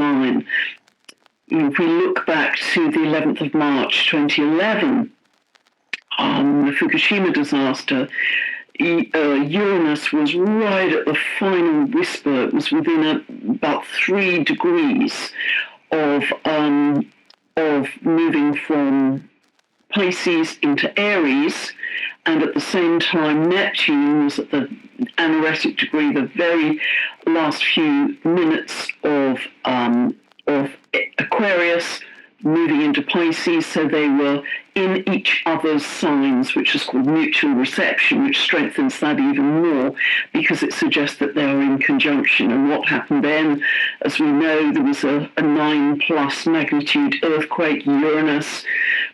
sign. If we look back to the 11th of March 2011, the Fukushima disaster, Uranus was right at the final whisper. It was within about 3 degrees of moving from Pisces into Aries, and at the same time Neptune was at the anaretic degree, the very last few minutes of Aquarius, moving into Pisces. So they were in each other's signs, which is called mutual reception, which strengthens that even more because it suggests that they are in conjunction. And what happened then, as we know, there was a 9+ magnitude earthquake, Uranus,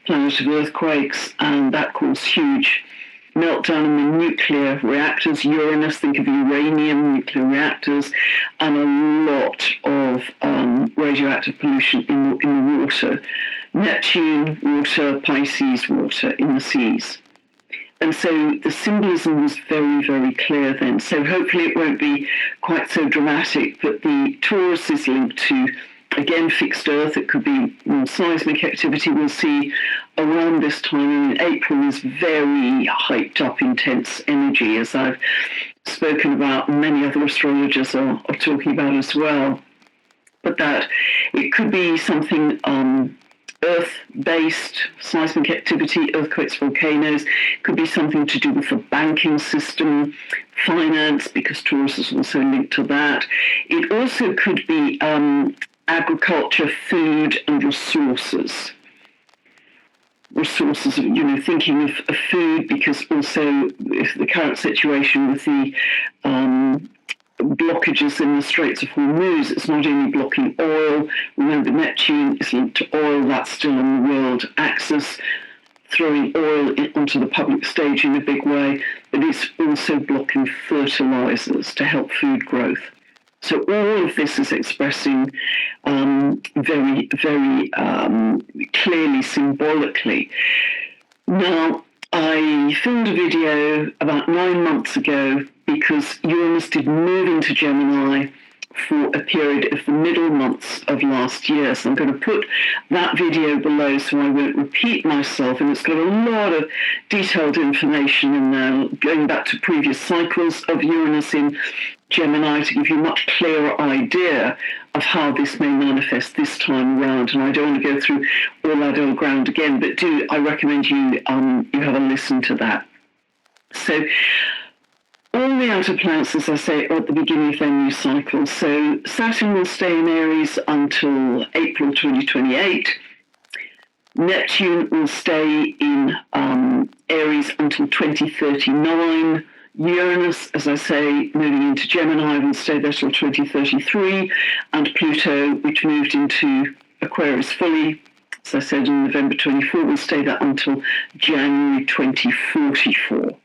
planet of earthquakes, and that caused huge meltdown in the nuclear reactors. Uranus, think of uranium nuclear reactors, and a lot of radioactive pollution in the water. Neptune, water, Pisces, water in the seas. And so the symbolism was very, very clear then. So hopefully it won't be quite so dramatic, but the Taurus is linked to, again, fixed Earth. It could be seismic activity. We'll see around this time in April is very hyped up, intense energy, as I've spoken about, and many other astrologers are talking about as well. But that it could be something Earth-based seismic activity, earthquakes, volcanoes. It could be something to do with the banking system, finance, because Taurus is also linked to that. It also could be agriculture, food, and resources. Resources, thinking of food, because also if the current situation with the blockages in the Straits of Hormuz, it's not only blocking oil. Remember, Neptune is linked to oil. That's still on the world axis, throwing oil onto the public stage in a big way, but it's also blocking fertilizers to help food growth. So all of this is expressing very, very clearly, symbolically. Now, I filmed a video about 9 months ago because Uranus did move into Gemini for a period of the middle months of last year. So I'm going to put that video below so I won't repeat myself. And it's got a lot of detailed information in there, going back to previous cycles of Uranus in Gemini to give you a much clearer idea of how this may manifest this time around. And I don't want to go through all that old ground again, but I recommend you have a listen to that. So all the outer planets, as I say, are at the beginning of their new cycle. So Saturn will stay in Aries until April 2028. Neptune will stay in Aries until 2039. Uranus, as I say, moving into Gemini, will stay there till 2033. And Pluto, which moved into Aquarius fully, as I said, in November 24, will stay there until January 2044.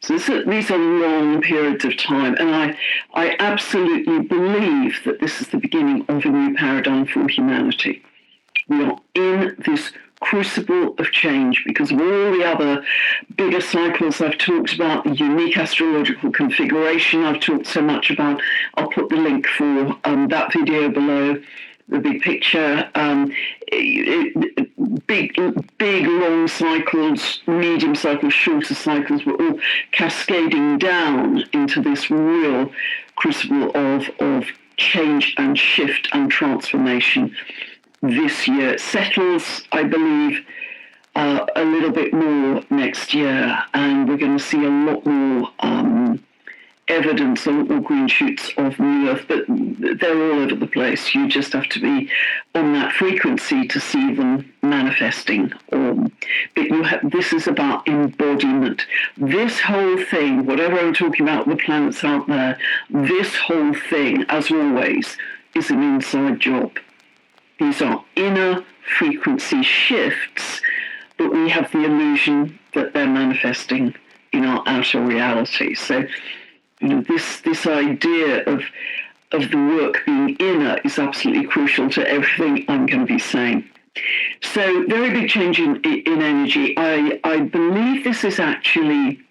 So these are long periods of time, and I absolutely believe that this is the beginning of a new paradigm for humanity. We are in this crucible of change because of all the other bigger cycles I've talked about, the unique astrological configuration I've talked so much about. I'll put the link for that video below, the big picture. Big long cycles, medium cycles, shorter cycles were all cascading down into this real crucible of change and shift and transformation this year. It settles, I believe, a little bit more next year, and we're going to see a lot more evidence, a lot more green shoots of the Earth, but they're all over the place. You just have to be on that frequency to see them manifesting. But this is about embodiment. This whole thing, whatever I'm talking about, the planets out there, this whole thing, as always, is an inside job. These are inner frequency shifts, but we have the illusion that they're manifesting in our outer reality. So, this idea of the work being inner is absolutely crucial to everything I'm going to be saying. So, very big change in energy. I believe this is actually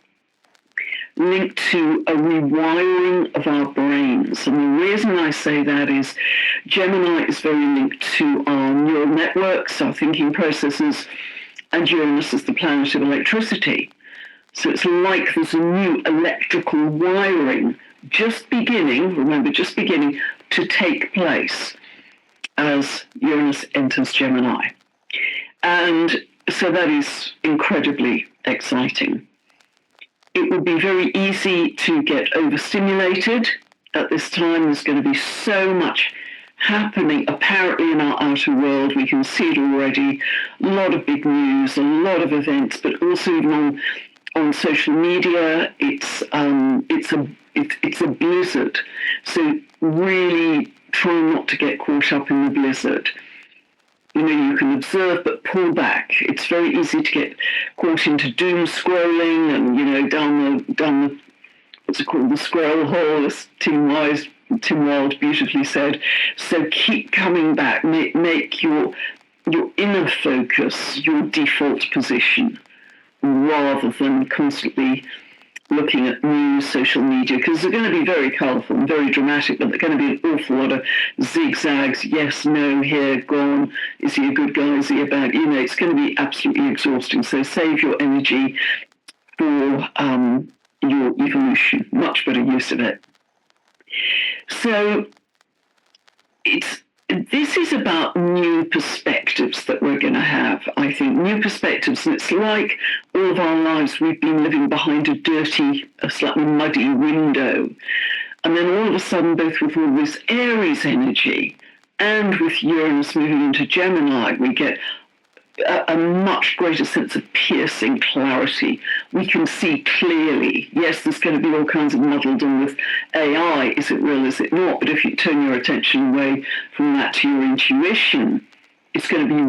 linked to a rewiring of our brains. And the reason I say that is Gemini is very linked to our neural networks, our thinking processes, and Uranus is the planet of electricity. So it's like there's a new electrical wiring just beginning to take place as Uranus enters Gemini. And so that is incredibly exciting. It would be very easy to get overstimulated at this time. There's going to be so much happening apparently in our outer world. We can see it already. A lot of big news, a lot of events, but also even on social media, it's a blizzard. So really try not to get caught up in the blizzard. You know, you can observe, but pull back. It's very easy to get caught into doom scrolling and, you know, down the what's it called, the scroll hole, as Tim Wilde beautifully said. So keep coming back. Make your inner focus your default position, rather than constantly looking at news, social media, because they're going to be very colourful and very dramatic, but they're going to be an awful lot of zigzags, yes, no, here, gone, is he a good guy, is he a bad, you know, it's going to be absolutely exhausting. So save your energy for your evolution, much better use of it. So this is about new perspectives that we're going to have, I think, new perspectives. And it's like all of our lives we've been living behind a dirty, a slightly muddy window. And then all of a sudden, both with all this Aries energy and with Uranus moving into Gemini, we get a much greater sense of piercing clarity. We can see clearly. Yes, there's going to be all kinds of muddledom with AI. Is it real? Is it not? But if you turn your attention away from that to your intuition, it's going to be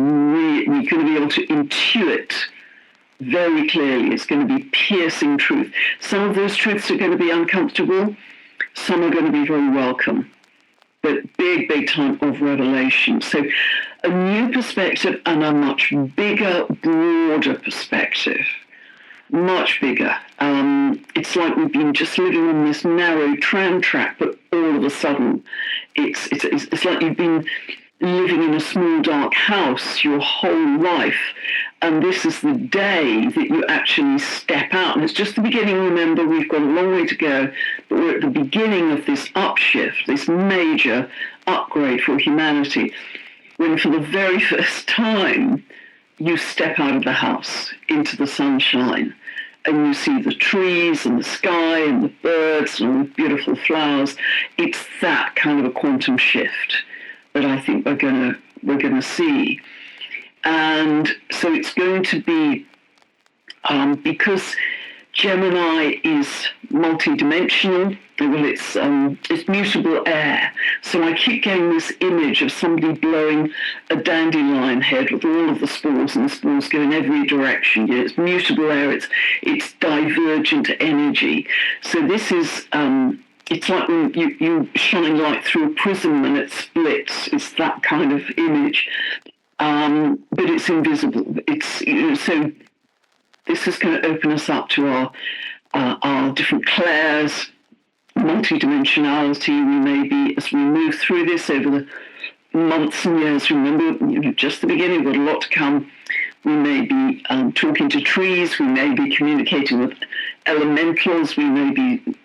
you're going to be able to intuit very clearly. It's going to be piercing truth. Some of those truths are going to be uncomfortable. Some are going to be very welcome. But big, big time of revelation. So a new perspective and a much bigger, broader perspective. Much bigger. It's like we've been just living on this narrow tram track, but all of a sudden, it's like you've been living in a small, dark house your whole life. And this is the day that you actually step out. And it's just the beginning. Remember, we've got a long way to go, but we're at the beginning of this upshift, this major upgrade for humanity, when for the very first time you step out of the house into the sunshine and you see the trees and the sky and the birds and all the beautiful flowers. It's that kind of a quantum shift that I think we're going to see. And so it's going to be, because Gemini is multidimensional, well, it's mutable air. So I keep getting this image of somebody blowing a dandelion head with all of the spores, and the spores go in every direction. You know, it's mutable air, it's divergent energy. So this is, it's like when you shine light through a prism and it splits. It's that kind of image. But it's invisible. It's, you know, so this is going to open us up to our different clairs, multidimensionality. We may be, as we move through this over the months and years, remember, you know, just the beginning, we've got a lot to come. We may be talking to trees. We may be communicating with elementals. We may be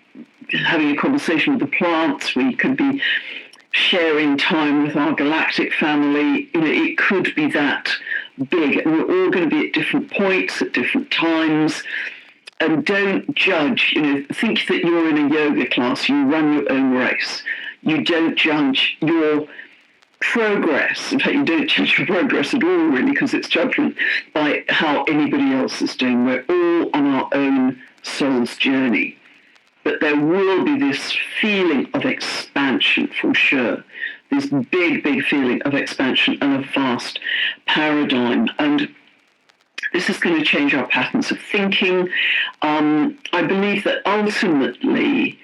having a conversation with the plants. We could be sharing time with our galactic family. You know, it could be that big, and we're all going to be at different points at different times. And don't judge. You know, think that you're in a yoga class. You run your own race. You don't judge your progress. In fact, you don't judge your progress at all, really, because it's judgment by how anybody else is doing. We're all on our own soul's journey. But there will be this feeling of expansion for sure. This big, big feeling of expansion and a vast paradigm. And this is going to change our patterns of thinking. I believe that ultimately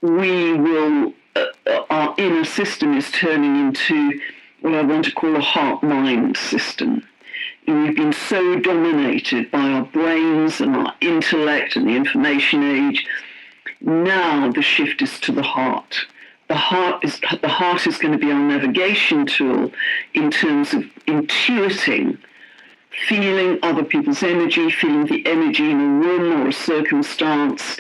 we will, our inner system is turning into what I want to call a heart-mind system. And we've been so dominated by our brains and our intellect and the information age Now the shift is to the heart. The heart is going to be our navigation tool in terms of intuiting, feeling other people's energy, feeling the energy in a room or a circumstance,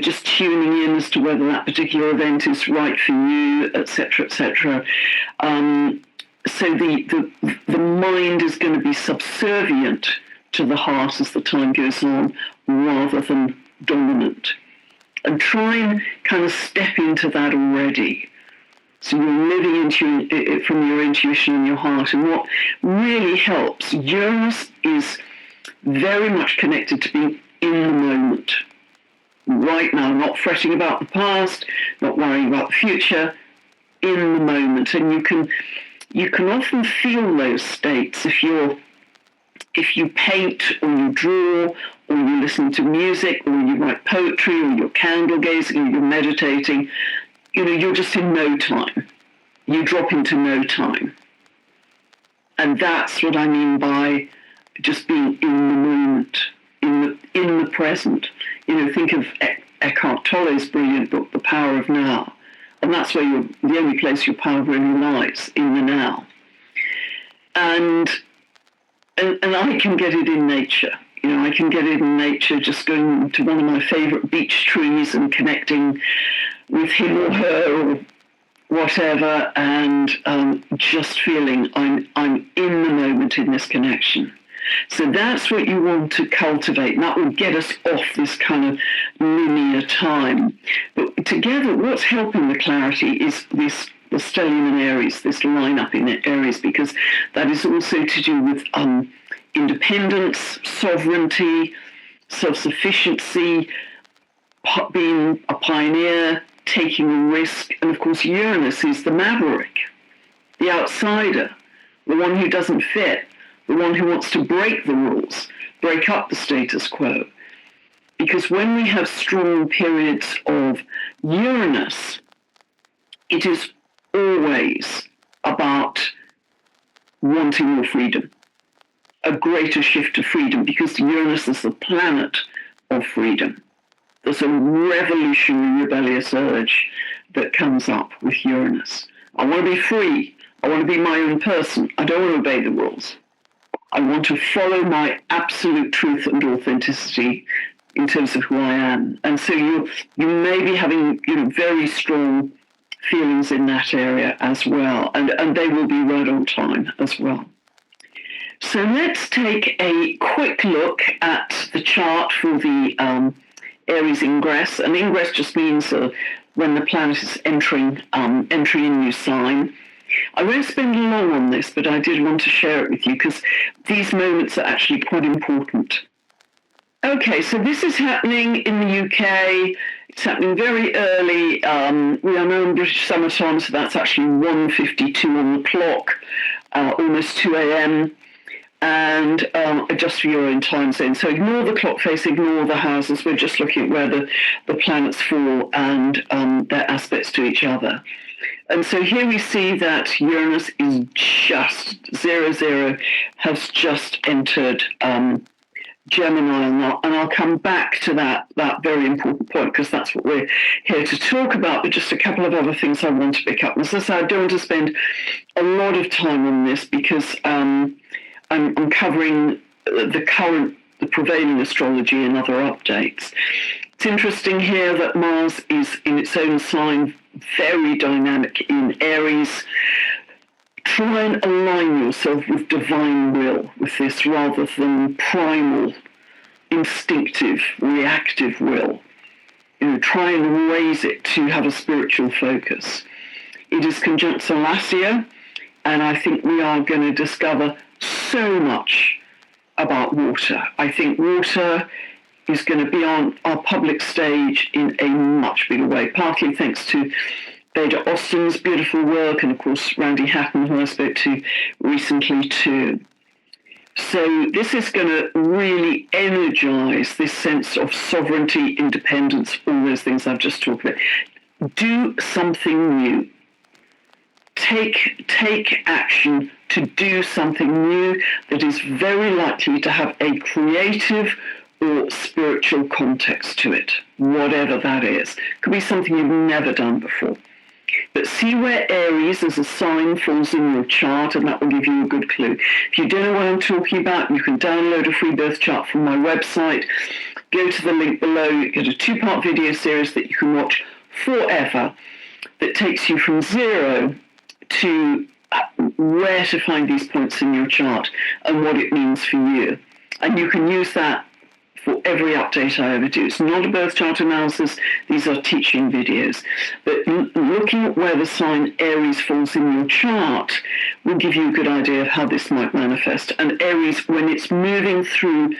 just tuning in as to whether that particular event is right for you, etc., etc. So the mind is going to be subservient to the heart as the time goes on, rather than dominant. And try and kind of step into that already. So you're living from your intuition and your heart. And what really helps, Uranus is very much connected to being in the moment. Right now, not fretting about the past, not worrying about the future, in the moment. And you can often feel those states if you paint or you draw or you listen to music or you write poetry or you're candle gazing or you're meditating. You're just in no time. You drop into no time. And that's what I mean by just being in the moment, in the present. Think of Eckhart Tolle's brilliant book, The Power of Now. And that's where the only place your power really lies, in the now. And I can get it in nature. I can get it in nature just going to one of my favourite beech trees and connecting with him or her or whatever, and just feeling I'm in the moment in this connection. So that's what you want to cultivate, and that will get us off this kind of linear time. But together, what's helping the clarity is the stellium in Aries, this line up in Aries, because that is also to do with independence, sovereignty, self-sufficiency, being a pioneer, taking a risk. And of course, Uranus is the maverick, the outsider, the one who doesn't fit, the one who wants to break the rules, break up the status quo. Because when we have strong periods of Uranus, it is always about wanting more freedom, a greater shift to freedom, because Uranus is the planet of freedom. There's a revolutionary, rebellious urge that comes up with Uranus. I want to be free. I want to be my own person. I don't want to obey the rules. I want to follow my absolute truth and authenticity in terms of who I am. And so you may be having very strong feelings in that area as well, and they will be right on time as well. So let's take a quick look at the chart for the Aries ingress. And ingress just means when the planet is entering a new sign. I won't spend long on this, but I did want to share it with you because these moments are actually quite important. Okay, so this is happening in the UK. It's happening very early. We are now in British summertime, so that's actually 1:52 on the clock, almost 2 a.m. And adjust for your own time zone. So ignore the clock face, ignore the houses. We're just looking at where the planets fall and their aspects to each other. And so here we see that Uranus is just 00, has just entered Gemini, and I'll come back to that very important point because that's what we're here to talk about. But just a couple of other things I want to pick up. As I said, I don't want to spend a lot of time on this because I'm covering the prevailing astrology and other updates. It's interesting here that Mars is in its own sign, very dynamic in Aries. Try and align yourself with divine will with this rather than primal, instinctive, reactive will. Try and raise it to have a spiritual focus. It is conjunct Salacia, and I think we are going to discover so much about water. I think water is going to be on our public stage in a much bigger way, partly thanks to Beda Austin's beautiful work and, of course, Randy Hatton, who I spoke to recently too. So this is going to really energize this sense of sovereignty, independence, all those things I've just talked about. Do something new. Take action to do something new that is very likely to have a creative, or spiritual context to it, whatever that is. Could be something you've never done before. But see where Aries as a sign falls in your chart, and that will give you a good clue. If you don't know what I'm talking about, you can download a free birth chart from my website. Go to the link below. You get a 2-part video series that you can watch forever that takes you from 0 to where to find these points in your chart and what it means for you. And you can use that for every update I ever do. It's not a birth chart analysis, these are teaching videos. But looking at where the sign Aries falls in your chart will give you a good idea of how this might manifest. And Aries, when it's moving through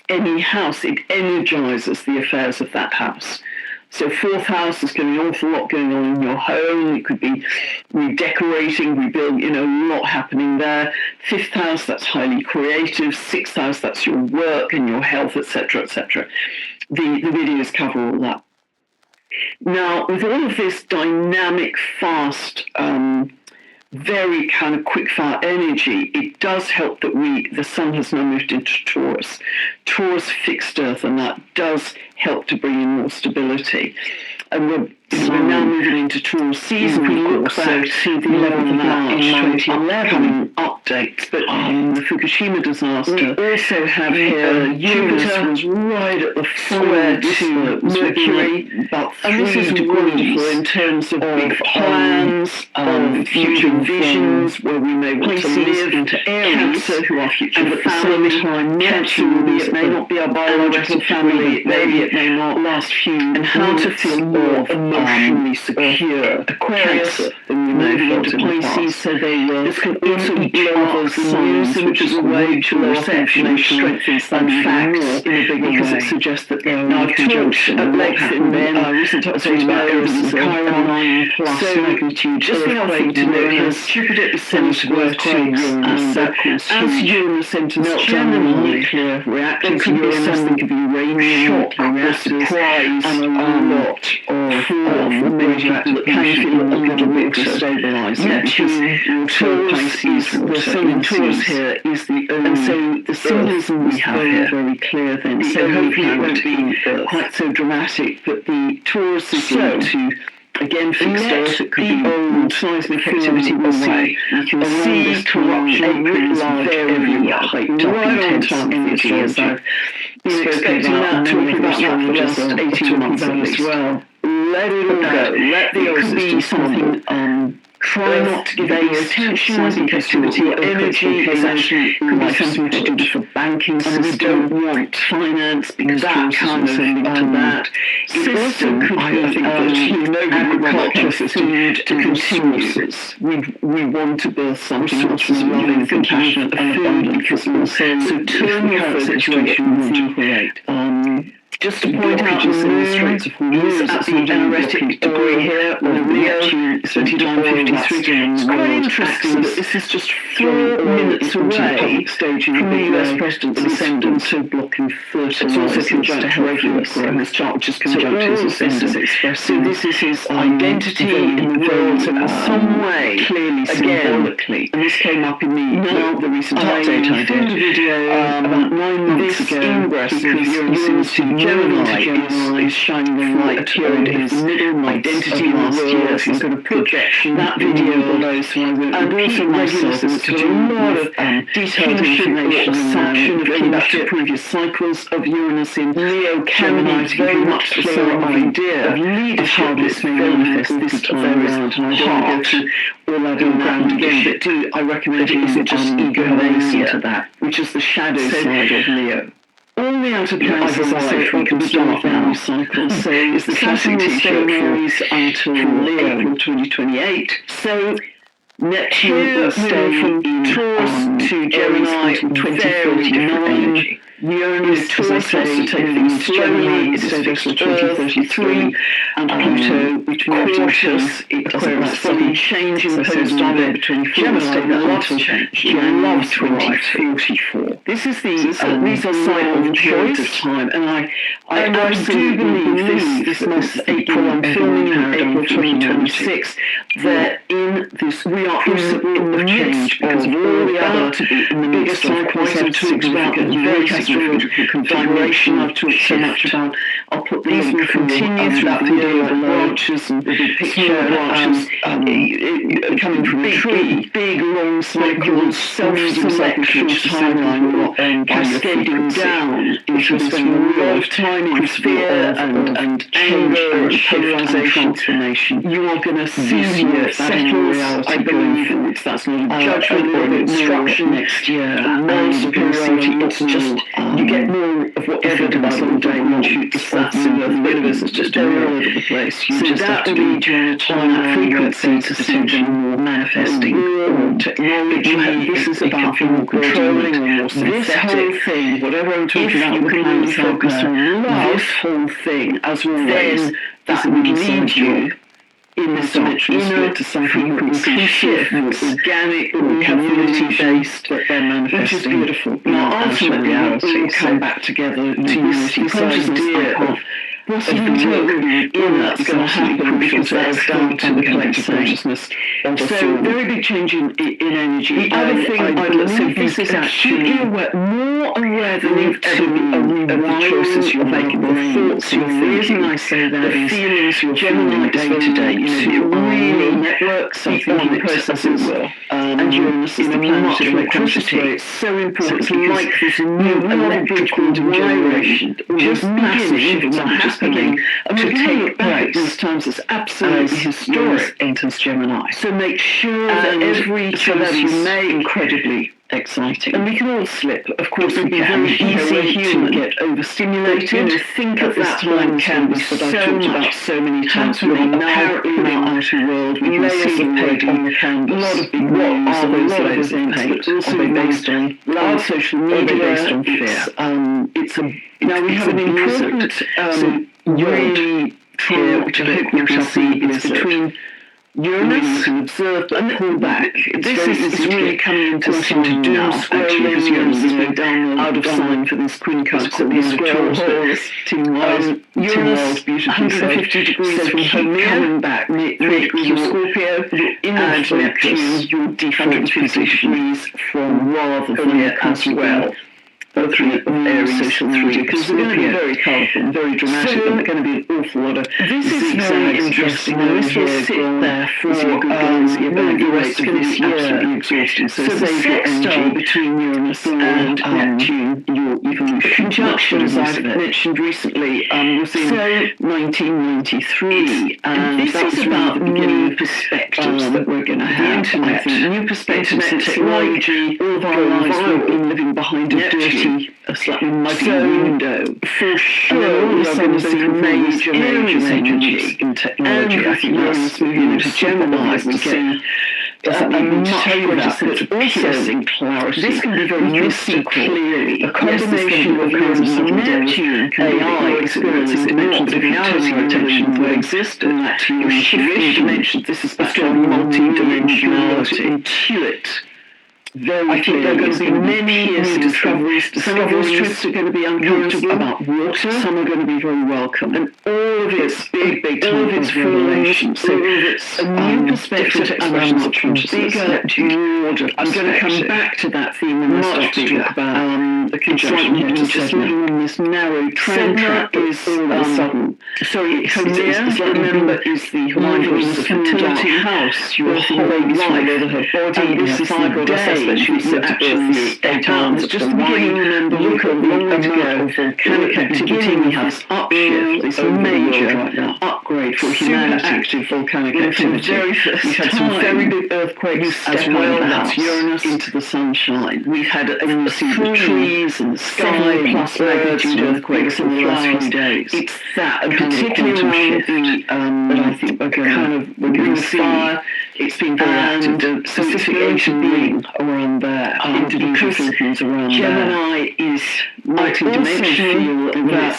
any house, it energizes the affairs of that house. So 4th house, there's going to be an awful lot going on in your home. It could be redecorating, rebuilding, a lot happening there. 5th house, that's highly creative. 6th house, that's your work and your health, etc., etc. The videos cover all that. Now, with all of this dynamic, fast, very kind of quick-fire energy, it does help that the sun has now moved into Taurus. Taurus fixed Earth, and that does help to bring in more stability. And we're now moving into Taurus season. We look back to the 11th of March 2011 updates, but the Fukushima disaster. We also have here Jupiter was right at the square to Mercury, about 3 degrees in terms of big plans, future visions, where we may want to live, into Aries, Cancer, who are future family, Cancer may not be our biological family, it may not last few, and how to feel more emotionally secure. Aquarius, then we moving into Pisces, so this can also be others signs, which is a way to reception strengthens that facts in a bigger way, because it suggests that there are conjunctions at length in recent episodes about Eris and Chiron 9 plus magnitude. Just the other thing to note is Jupiter is centered to Uranus, as Uranus enters Gemini, nuclear reactions, Uranus, think of uranium, shock, surprise, and a lot of radioactive that can feel a little bit destabilizing. The sun in Taurus here is the only, and so the symbolism we have here very clear then. So hopefully it won't be quite so dramatic, but the Taurus is linked to, again, fixed Earth, it could be old seismic activity away. You can see corruption writ large everywhere, hyped up intensity as I've been expecting that, talking about that for the last 18 months at least. Well, let it all go. Let the Earth be something. Try not to give any attention. Seismic activity or energy is actually could be something to do with the banking system. We don't want finance because that kind of linked to that. System could be agriculture system to consumers. We want to build something which is loving, compassionate, and abundant because also so turn your focus to what you want to create. Just to point out, the Straits of Hormuz at the anaretic degree here, on Leo, 2953. It's quite interesting that this is just 4 minutes away from the US president's ascendant, so blocking 30 It's also conjunct to Regulus in this chart, which is conjunct to his ascendant. So this is his identity in the world, so in some way, clearly, symbolically. And this came up in the recent update I did. Video about 9 months ago, ingress of Uranus into Gemini is shining a light toward his middle identity last year. So I'm going to put that video below, so I will and also myself to do a lot of detailed information and going back to previous cycles of Uranus in Leo, Gemini, to very much the same idea of leadership of how this may manifest this time around. And I don't want to go through all that ground again, but I recommend it isn't just egomania to that, which is the shadow side of Leo. All the outer planets of life we can start now cycle. So it's the classic T-shirt Aries until April 2028. So Neptune will stay from Taurus to Gemini 2039. Uranus, as I say, take things slowly. It is fixed to 2033. And Pluto, which cautious, it doesn't like sudden change imposed on it. Gemini loves change. Loves 2044. This is these are signs of choice time, and I do believe this month, April, I'm filming in April 2026, that in this we are in the change because of all the other to be in the midst of quite a significant, very astrological configuration I've talked so much about. I'll put these will continue through that video, branches and smaller branches coming from a tree, big long cycles, self-selection timeline, cascading down into this real time in fear and anger and polarization. Transformation. You are going to see your settles, I believe. That's not a judgment or an instruction next year. Moral superiority. It's just you get more of what you think about all day once you that's in the universe. It's just all over the place. You just have to be on that frequency to see more manifesting or technology. This is about more controlling or more synthetic. This whole thing, whatever I'm talking about, you can really focus on this whole thing as always. That would lead you in this dimensional split to something more inclusive, more organic, more community-based, which is beautiful. Now, ultimately, it will come back together to unity. Consciousness of what's really in that's going to happen because that's down to the collective consciousness. So, very big change in energy. The other thing I believe this is actually more aware than you've ever been of the choices you're making, the thoughts you're thinking. The reason I say that is the feelings you're feeling day to day. You know, really networks, the on process as well. And Uranus is the planet of electricity. It's so important. So it's like this new electrical generation, just massive shifts are happening to take place. These times it's absolutely historic. Enters Gemini. So make sure that every choice you make incredibly exciting. And we can all slip. Of course, we can. Very easy to get overstimulated. Think of that blank canvas that I've talked about so many times. We're apparently in our outer world. We can see paint on the canvas. A lot of big names. Are those layers of paint? Are they based on love, social media? Based on fear? Now we have an important really clear, which I hope you can see, is between Uranus and observe but pull back. This is really coming into some doom scrolling because Uranus has been down out of sign for this Queen Cups at the end of Taurus. Uranus 150 degrees from coming back, your Scorpio, and Neptune, your default 50 degrees from rather than as well. Both of Aries, social media, because they're going to be very colourful and very dramatic, and they're going to be an awful lot of this is very interesting. This will sit there for the rest of this year. Absolutely exhausting. So the sextile between Uranus and Neptune, your evolution. Conjunction, as I've mentioned recently, was in 1993, and this is about new perspectives that we're going to have. The internet, new perspectives in technology. All of our lives we've been living behind a dirty, a slightly muddy window. For sure, all of a sudden there's a major energy in technology. I think that's moving into Gemini to see a much greater sense of processing clarity. This can be very mystical, clearly. A combination of Uranus and Neptune can AI experiencing dimensions of reality attention that exist, and that to your shifting dimensions. This is back to multi-dimensionality. Intuit. I think there are going to be many new discoveries. Some of those truths are going to be uncomfortable about water. Some are going to be very welcome. And all of its big all of its revelation. So it's a new perspective, expressions of consciousness, broader. I'm going to come back to that theme when I start to talk about the conjunction. Just living in this narrow tram track is all of a sudden. Sorry, remember, is the Hawaiian fertility house. Your whole baby's all over her body. This is the day. That she's actually 8 hours. Just the beginning, remember, look at the amount of volcanic activity. We have this upshift, this major upgrade for humanity. Super active volcanic activity. We've had some very big earthquakes as well. That's Uranus into the sunshine. We've had a series of trees and sky plus magnitude earthquakes in the last few days. It's that, and particularly around that I think we're going to see. It's been very active. Specific ancient being around there. Individual Philippines around Gemini there. Is multi-dimensional in that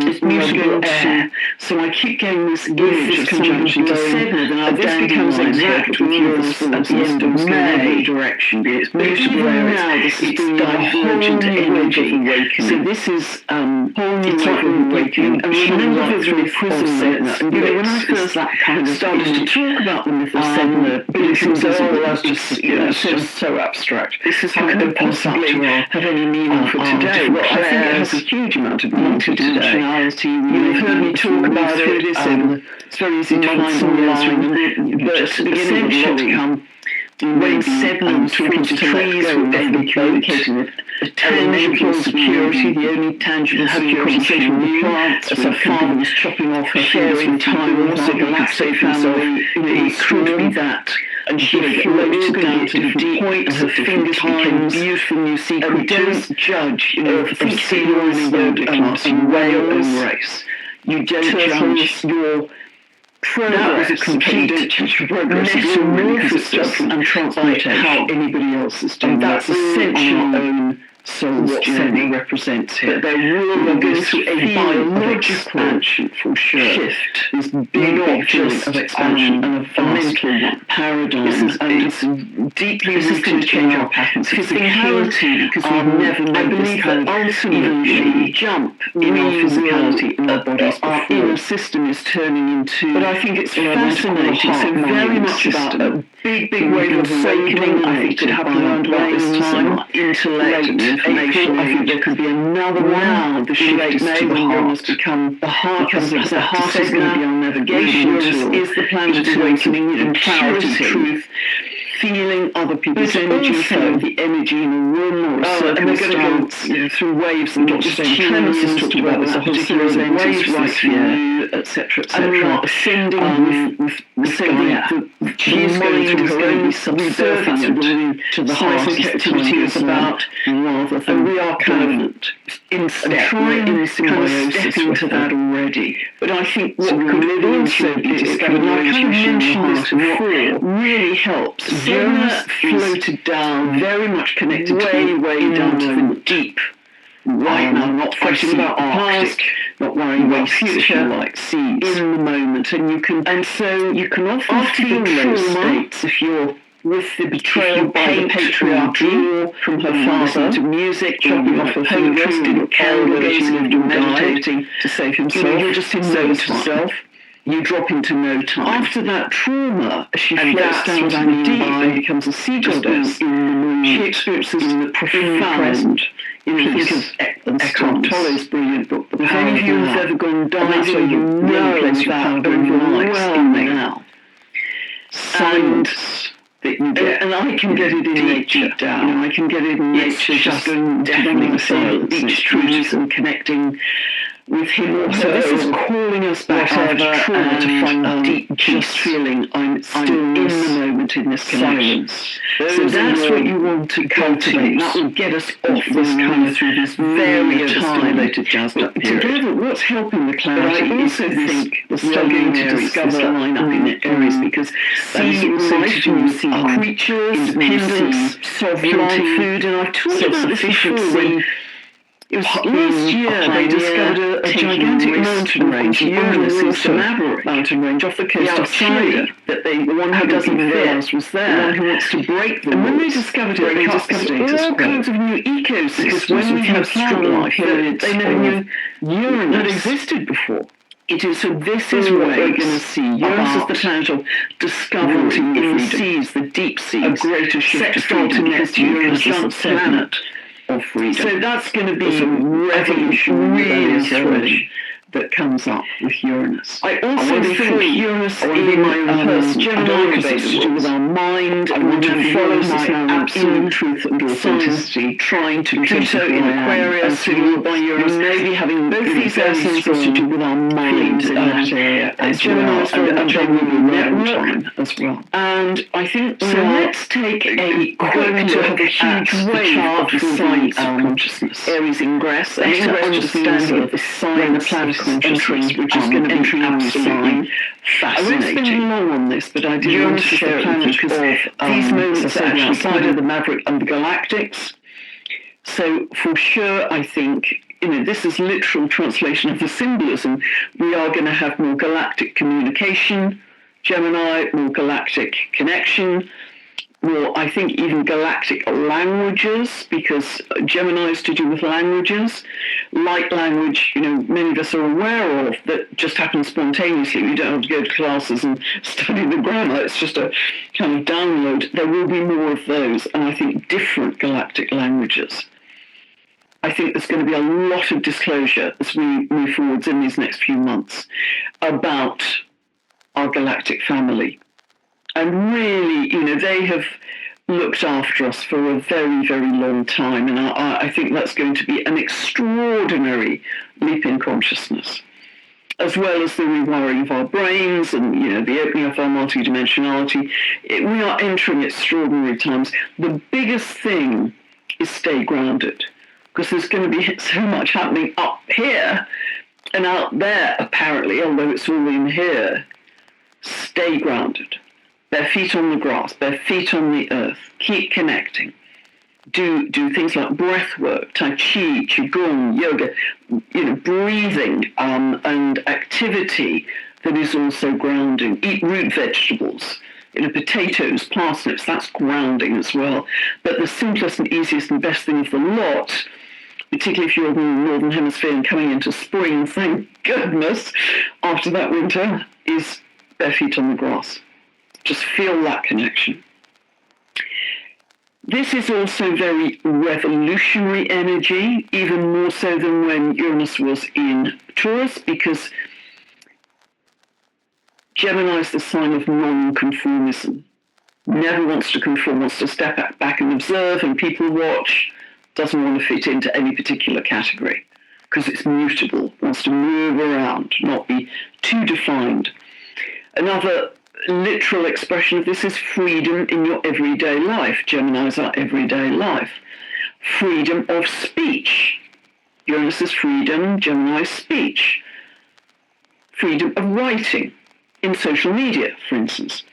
it's musical air. So I keep getting this image of conjunction to Sedna. Now this becomes exact with Uranus at the end of May direction. It's musical air. Now this is divergent energy. So this is whole new level of awakening. And remember the prism. When I first started to talk about the myth of Sedna, but it seems that's just so abstract. This is how can it possibly have any meaning for today? Well, I think it has a huge amount of meaning for today. You've heard me talk about it. It's very easy to find online, but essentially, when settlers forced to trees were communicating with a tangible security, the only tangible security with plants, as her father was chopping off her sharing time with her galactic family, it could be that. And she floated down to different points, her fingers became beautiful new sequences. Don't judge, think seals and class and your own race. You don't judge your progress. That was a complete metamorphosis and translation how anybody else is doing. And that's essentially our own soul's journey represents here. But there will be a biological expansion for sure. Shift, this big feeling of expansion and a mental one. Paradigm. It's deeply rooted to change our patterns. Physicality, because we've never known this kind of ultimately jump in our physicality in our bodies. Our inner system is turning into. But I think it's fascinating. So very much about a big wave of awakening. I think it happened around about this time. Intellect and information. I think there could be another one. Now the shift may when Uranus become the heart. Because the heart is going to be our navigation. Uranus is the planet of awakening and clarity, truth. Feeling other people's energy, feeling the energy in a room or a circumstance, and through waves and Dr. Clemence's talked about this, a whole series of waves right here, etc., etc. And we are ascending with the she is going through her own subservient to the heart activity is about rather than we are kind of in step, in symbiosis into that already. But I think what could also be discovered, and I kind of mentioned this before, really helps. Uranus floated down, very much connected way down to the deep. Right now, not fighting about the past, not worrying about future, like seeds in the moment, and so you can often feel those states if you're with the betrayal by the patriarchy from her father to music, chopping off her poetry, didn't care whether she lived or meditating to save himself. You're just in no time. You drop into no time. After that trauma, she floats down to the deep and becomes a sea goddess. She experiences the profound. Think of Eckhart Tolle's brilliant book. If any of you have ever gone diving, you know that overwhelming now. Silence that you get, and I can get it in nature. Down. I can get it in nature. Just going deafening silence, beach trees and connecting with him or her. So this is calling us back after trauma to find deep peace feeling. I'm still in the moment in this silence. So that's what you want to cultivate. That will get us off this kind of through this very stimulated jazzed up period. Together, what's helping the clarity? I also think we're starting to discover line up in Aries because seeds also to do with creatures, independence, sovereignty, food, and I've talked about this before. It was last year they discovered a gigantic mountain range, Uranus is the Maverick mountain range off the coast of China, that the one who doesn't realize was there, the one who wants to break the rules. And when they discovered it, they discovered all kinds of new ecosystems. Because when we have strong life periods, they never knew Uranus had existed before. So this is what we're going to see. Uranus is the planet of discovery in the seas, the deep seas, a greater shift to Neptune, the sun's planet of freedom. So that's going to be a revolutionary that comes up with Uranus. I also think Uranus in my own person, Gemini, because it's to do with our mind. I want to follow my absolute truth and authenticity, trying to Pluto in Aquarius, ruled by Uranus, maybe having both these areas to do with our mind in that area. Gemini is very much a network as well. And I think so. Let's take a quick look at a huge wave of the science of consciousness. Aries ingress, better understanding of the sign of planet entering, which is going to be absolutely fascinating. I won't spend long on this, but I do want to share it because these moments are actually outside of the Maverick and the Galactics. So for sure, I think, this is literal translation of the symbolism. We are going to have more galactic communication, Gemini, more galactic connection, more, I think, even galactic languages, because Gemini is to do with languages. Light language, many of us are aware of, that just happens spontaneously. We don't have to go to classes and study the grammar. It's just a kind of download. There will be more of those, and I think different galactic languages. I think there's going to be a lot of disclosure as we move forwards in these next few months about our galactic family. And really, they have looked after us for a very, very long time. And I think that's going to be an extraordinary leap in consciousness, as well as the rewiring of our brains and, the opening of our multidimensionality. We are entering extraordinary times. The biggest thing is stay grounded, because there's going to be so much happening up here and out there, apparently, although it's all in here. Stay grounded. Bare feet on the grass, bare feet on the earth. Keep connecting. Do things like breath work, tai chi, qigong, yoga, breathing and activity that is also grounding. Eat root vegetables. Potatoes, parsnips, that's grounding as well. But the simplest and easiest and best thing of the lot, particularly if you're in the Northern Hemisphere and coming into spring, thank goodness, after that winter, is bare feet on the grass. Just feel that connection. This is also very revolutionary energy, even more so than when Uranus was in Taurus, because Gemini is the sign of non-conformism. Never wants to conform, wants to step back and observe and people watch, doesn't want to fit into any particular category because it's mutable, wants to move around, not be too defined. Another literal expression of this is freedom in your everyday life. Gemini is our everyday life. Freedom of speech. Uranus is freedom, Gemini is speech. Freedom of writing in social media, for instance.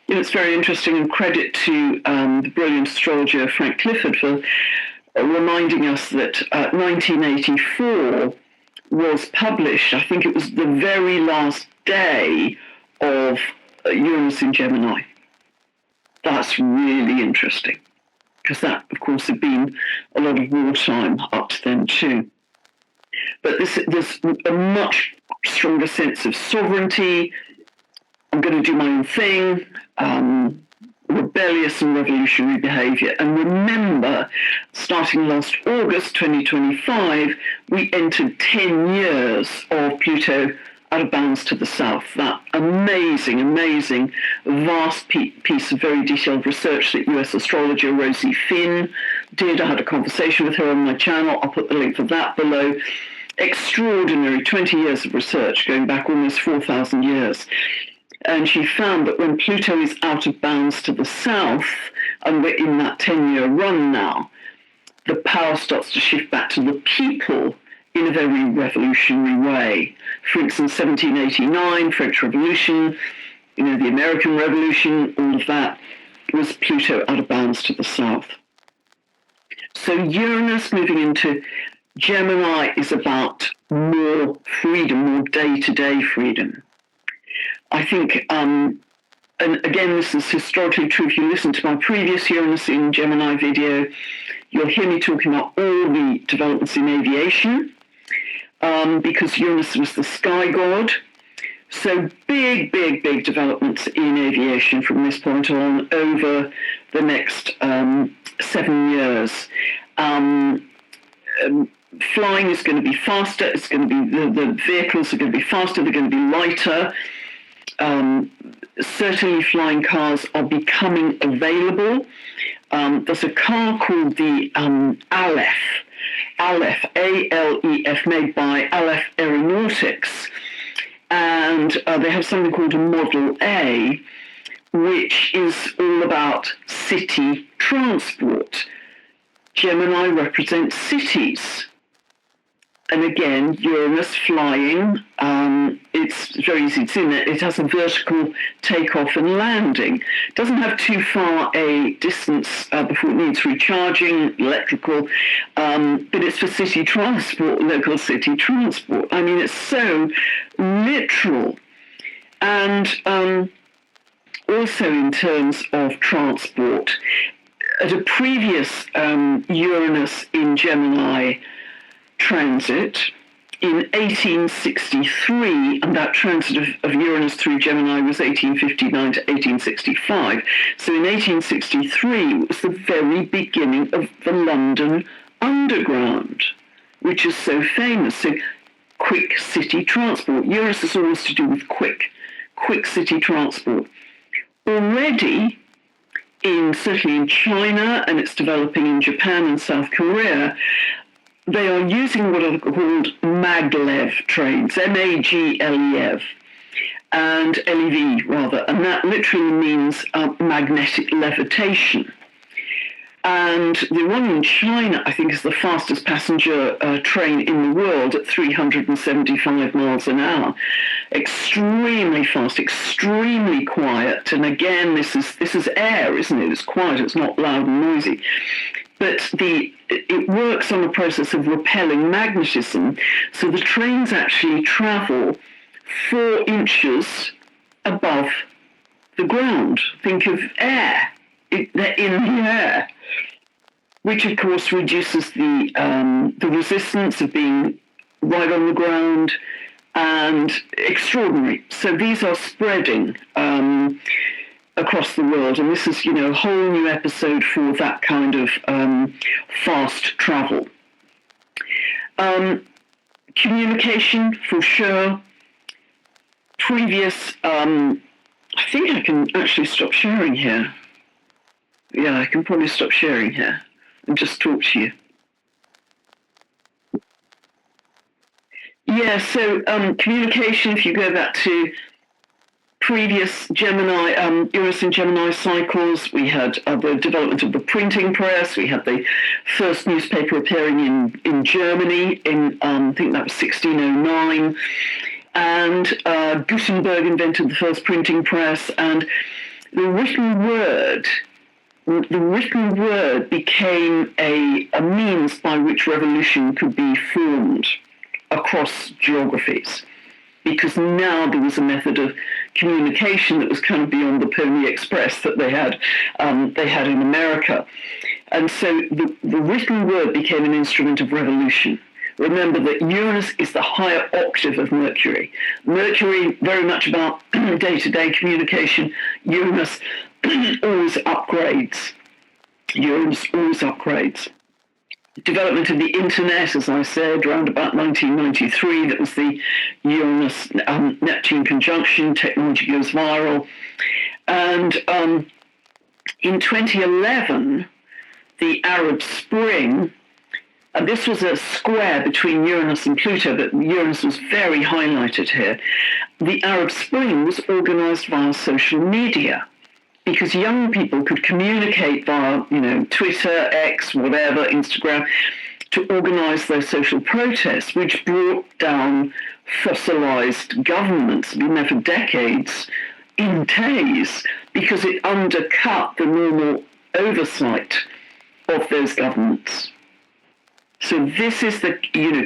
It's very interesting, and credit to the brilliant astrologer Frank Clifford for reminding us that 1984 was published, I think it was the very last day of Uranus in Gemini. That's really interesting, because that, of course, had been a lot of wartime up to then too. But there's a much stronger sense of sovereignty. I'm going to do my own thing, rebellious and revolutionary behaviour. And remember, starting last August 2025, we entered 10 years of Pluto out of bounds to the south. That amazing, vast piece of very detailed research that US astrologer Rosie Finn did. I had a conversation with her on my channel. I'll put the link for that below. Extraordinary 20 years of research going back almost 4,000 years. And she found that when Pluto is out of bounds to the south, and we're in that 10-year run now, the power starts to shift back to the people in a very revolutionary way. For instance, 1789, French Revolution, the American Revolution, all of that was Pluto out of bounds to the south. So Uranus moving into Gemini is about more freedom, more day-to-day freedom. I think, and again, this is historically true. If you listen to my previous Uranus in Gemini video, you'll hear me talking about all the developments in aviation, because Uranus was the sky god. So big developments in aviation from this point on over the next 7 years. Flying is going to be faster. It's going to be, the vehicles are going to be faster. They're going to be lighter. Certainly flying cars are becoming available. There's a car called the Aleph, A-L-E-F, made by Aleph Aeronautics. And they have something called a Model A, which is all about city transport. Gemini represents cities. And again, Uranus flying, it's very easy to see that it has a vertical takeoff and landing. It doesn't have too far a distance before it needs recharging, electrical, but it's for city transport, local city transport. I mean, it's so literal. And also in terms of transport. At a previous Uranus in Gemini transit in 1863, and that transit of Uranus through Gemini was 1859 to 1865. So in 1863 was the very beginning of the London Underground, which is so famous. So quick city transport. Uranus is always to do with quick city transport. Already, certainly in China, and it's developing in Japan and South Korea, they are using what are called maglev trains, M-A-G-L-E-V, and L-E-V rather, and that literally means magnetic levitation. And the one in China, I think, is the fastest passenger train in the world at 375 miles an hour. Extremely fast, extremely quiet. And again, this is air, isn't it? It's quiet, it's not loud and noisy. But it works on a process of repelling magnetism. So the trains actually travel 4 inches above the ground. Think of air. They're in the air, which of course reduces the resistance of being right on the ground, and extraordinary. So these are spreading across the world, and this is, a whole new episode for that kind of fast travel. Communication, for sure. Previous, I think I can actually stop sharing here. Yeah, I can probably stop sharing here and just talk to you. Yeah, so communication, if you go back to previous Gemini, Uranus and Gemini cycles, we had the development of the printing press, we had the first newspaper appearing in Germany in, I think that was 1609, and Gutenberg invented the first printing press, and the written word became a means by which revolution could be formed across geographies, because now there was a method of communication that was kind of beyond the Pony Express that they had in America. And so the written word became an instrument of revolution. Remember that Uranus is the higher octave of Mercury. Mercury, very much about day-to-day communication. Uranus always upgrades. Uranus always upgrades. Development of the internet, as I said, around about 1993, that was the Uranus-Neptune conjunction. Technology goes viral. And in 2011, the Arab Spring, and this was a square between Uranus and Pluto, but Uranus was very highlighted here. The Arab Spring was organized via social media, because young people could communicate via, Twitter, X, whatever, Instagram, to organize their social protests, which brought down fossilized governments, been there for decades, in days, because it undercut the normal oversight of those governments. So this is the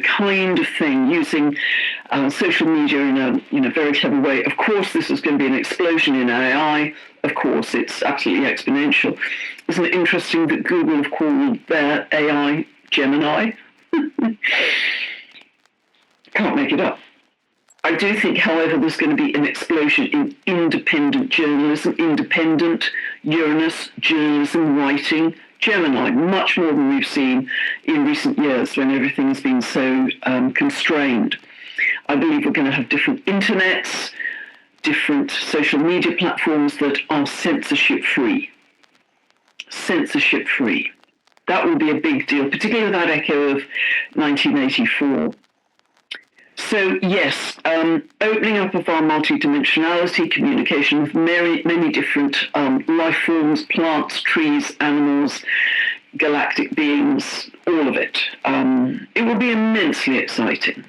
kind of thing, using social media in a very clever way. Of course, this is going to be an explosion in AI. Of course, it's absolutely exponential. Isn't it interesting that Google have called their AI Gemini? Can't make it up. I do think, however, there's going to be an explosion in independent journalism, independent Uranus journalism, writing, Gemini, much more than we've seen in recent years when everything has been so constrained. I believe we're going to have different internets, different social media platforms that are censorship-free. Censorship-free. That will be a big deal, particularly with that echo of 1984. So yes, opening up of our multidimensionality, communication with many different life forms, plants, trees, animals, galactic beings, all of it. It will be immensely exciting.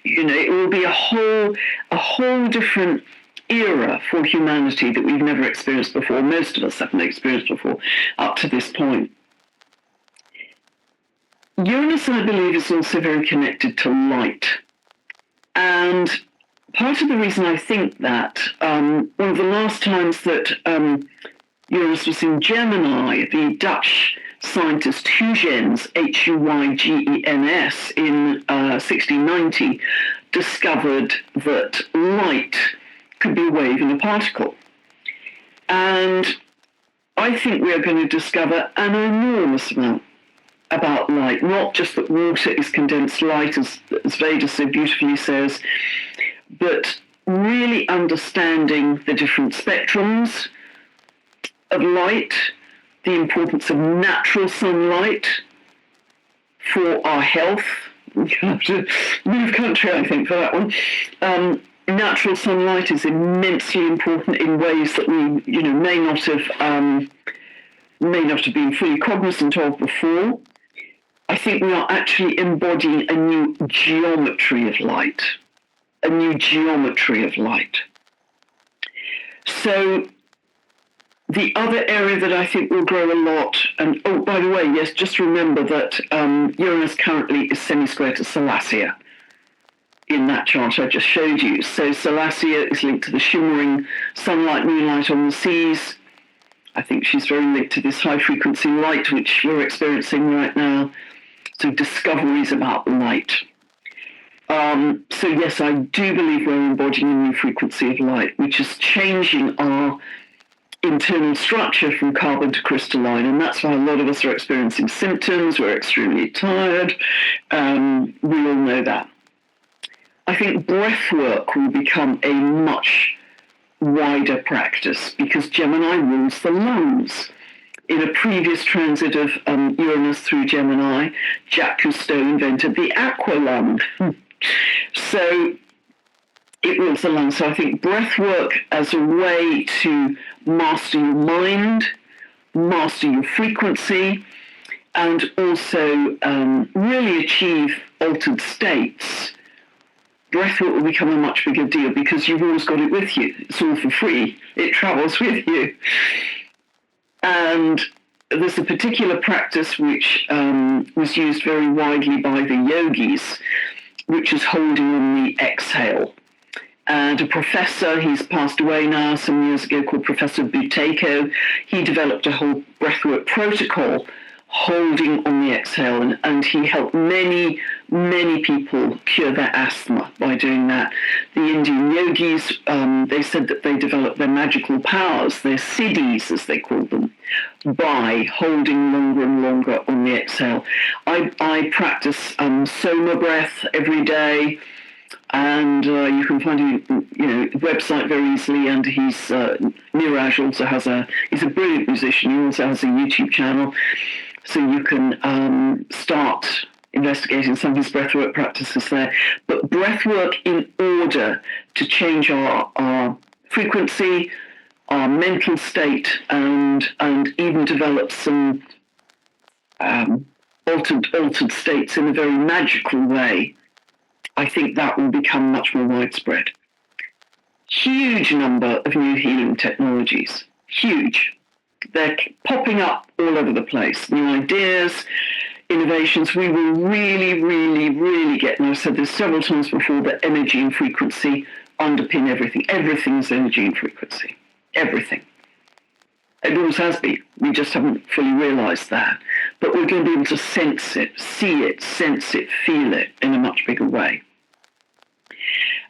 It will be a whole different era for humanity that we've never experienced before. Most of us haven't experienced before up to this point. Uranus, I believe, is also very connected to light. And part of the reason I think that, one of the last times that Uranus was in Gemini, the Dutch scientist Huygens, Huygens, in 1690, discovered that light could be a wave in a particle. And I think we are going to discover an enormous amount about light, not just that water is condensed light, as Veda so beautifully says, but really understanding the different spectrums of light, the importance of natural sunlight for our health. We have to move country, I think, for that one. Natural sunlight is immensely important in ways that we, may not have been fully cognizant of before. I think we are actually embodying a new geometry of light. So the other area that I think will grow a lot, and oh, by the way, yes, just remember that Uranus currently is semi-square to Salacia in that chart I just showed you. So Salacia is linked to the shimmering sunlight, moonlight on the seas. I think she's very linked to this high-frequency light, which we're experiencing right now. So discoveries about light. So yes, I do believe we're embodying a new frequency of light, which is changing our internal structure from carbon to crystalline, and that's why a lot of us are experiencing symptoms. We're extremely tired. We all know that. I think breath work will become a much wider practice because Gemini rules the lungs. In a previous transit of Uranus through Gemini, Jacques Cousteau invented the aqua lung. So it rules the lungs. So I think breath work as a way to master your mind, master your frequency, and also really achieve altered states. Breathwork will become a much bigger deal because you've always got it with you. It's all for free. It travels with you. And there's a particular practice which was used very widely by the yogis, which is holding on the exhale. And a professor, he's passed away now some years ago, called Professor Buteyko, he developed a whole breathwork protocol holding on the exhale, and he helped many people cure their asthma by doing that. The Indian yogis, they said that they developed their magical powers, their siddhis as they called them, by holding longer and longer on the exhale. I practice soma breath every day, and you can find his website very easily. And Niraj also he's a brilliant musician. He also has a YouTube channel, so you can start investigating some of his breathwork practices there. But breathwork in order to change our frequency, our mental state, and even develop some altered states in a very magical way. I think that will become much more widespread. Huge number of new healing technologies. Huge. They're popping up all over the place. New ideas, innovations. We will really get, and I've said this several times before, that energy and frequency underpin everything. Everything is energy and frequency. Everything. It always has been. We just haven't fully realised that. But we're going to be able to sense it, see it, sense it, feel it in a much bigger way.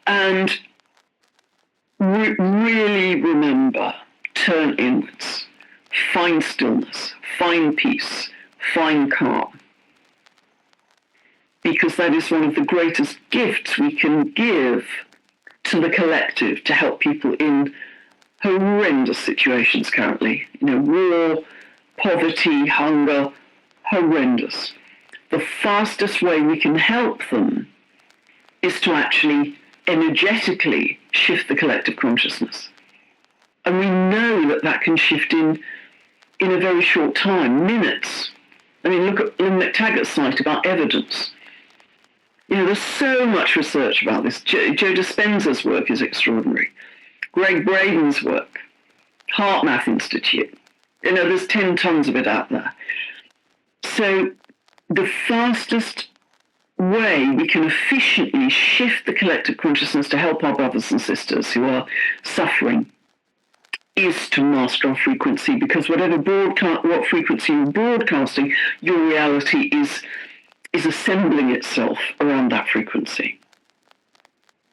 And really remember, turn inwards, find stillness, find peace, find calm. Because that is one of the greatest gifts we can give to the collective to help people in horrendous situations currently. War, poverty, hunger, horrendous. The fastest way we can help them is to actually energetically shift the collective consciousness. And we know that can shift in a very short time, minutes. I mean, look at Lynn McTaggart's site about evidence. There's so much research about this. Joe Dispenza's work is extraordinary. Greg Braden's work, Heart Math Institute. There's 10 tons of it out there. So the fastest way we can efficiently shift the collective consciousness to help our brothers and sisters who are suffering is to master our frequency, because what frequency you're broadcasting, your reality is assembling itself around that frequency.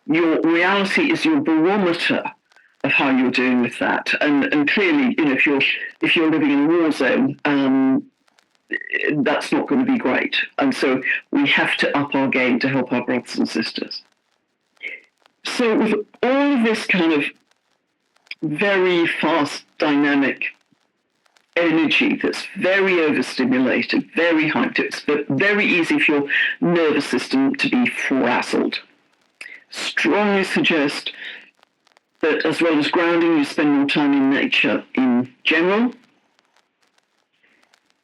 Your reality is your barometer of how you're doing with that. And clearly, if you're living in a war zone, that's not going to be great. And so we have to up our game to help our brothers and sisters. So with all of this kind of very fast, dynamic energy that's very overstimulated, very hyped, it's very easy for your nervous system to be frazzled. Strongly suggest that as well as grounding, you spend more time in nature in general.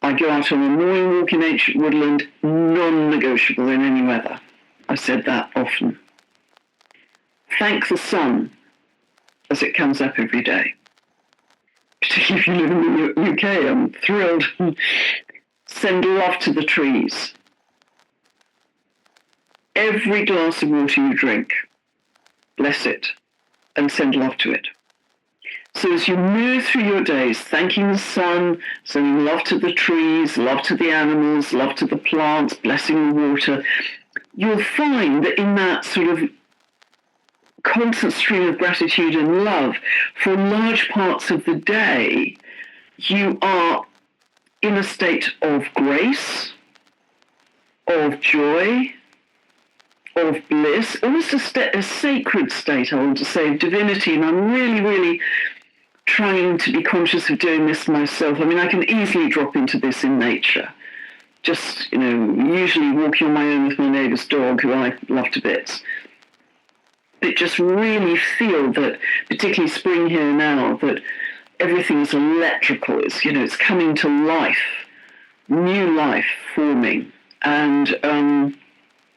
I go out on a morning walk in ancient woodland, non-negotiable in any weather. I've said that often. Thank the sun as it comes up every day. Particularly if you live in the UK, I'm thrilled. Send love to the trees. Every glass of water you drink, bless it and send love to it. So as you move through your days, thanking the sun, sending love to the trees, love to the animals, love to the plants, blessing the water, you'll find that in that sort of constant stream of gratitude and love for large parts of the day, you are in a state of grace, of joy, of bliss, almost a sacred state, I want to say, of divinity. And I'm really, really trying to be conscious of doing this myself. I mean, I can easily drop into this in nature. Just, usually walking on my own with my neighbour's dog, who I love to bits. But just really feel that, particularly spring here now, that everything's electrical. It's coming to life, new life forming, and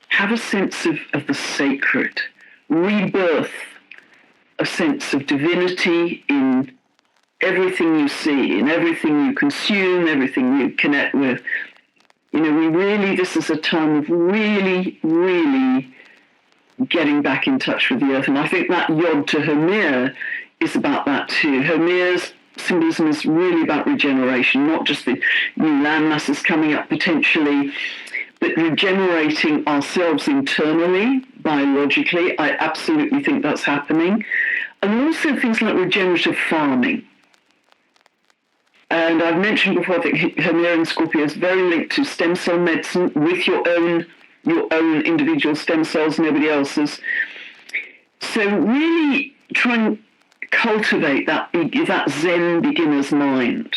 have a sense of the sacred, rebirth, a sense of divinity in everything you see, in everything you consume, everything you connect with. This is a time of really, really getting back in touch with the earth. And I think that Yod to Hermir is about that too. Hermir's symbolism is really about regeneration, not just the new land masses coming up potentially, but regenerating ourselves internally, biologically. I absolutely think that's happening. And also things like regenerative farming. And I've mentioned before, I think Hermir in Scorpio is very linked to stem cell medicine with your own individual stem cells, nobody else's. So really try and cultivate that Zen beginner's mind.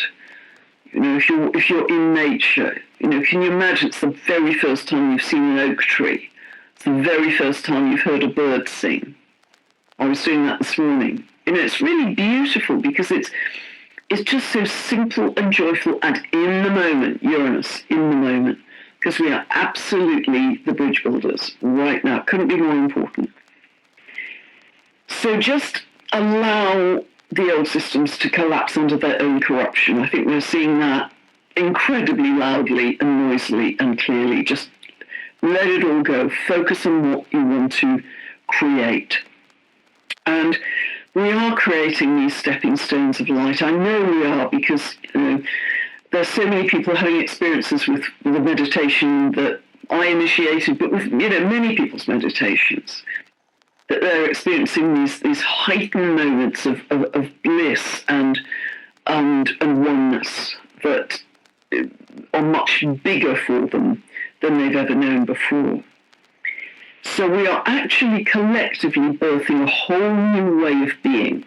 If you're in nature, can you imagine it's the very first time you've seen an oak tree? It's the very first time you've heard a bird sing. I was doing that this morning. It's really beautiful because it's just so simple and joyful and in the moment, Uranus, in the moment. Because we are absolutely the bridge builders right now. Couldn't be more important. So just allow the old systems to collapse under their own corruption. I think we're seeing that incredibly loudly and noisily and clearly. Just let it all go. Focus on what you want to create. And we are creating these stepping stones of light. I know we are, because there's so many people having experiences with the meditation that I initiated, but with many people's meditations, that they're experiencing these heightened moments of bliss and oneness that are much bigger for them than they've ever known before. So we are actually collectively birthing a whole new way of being.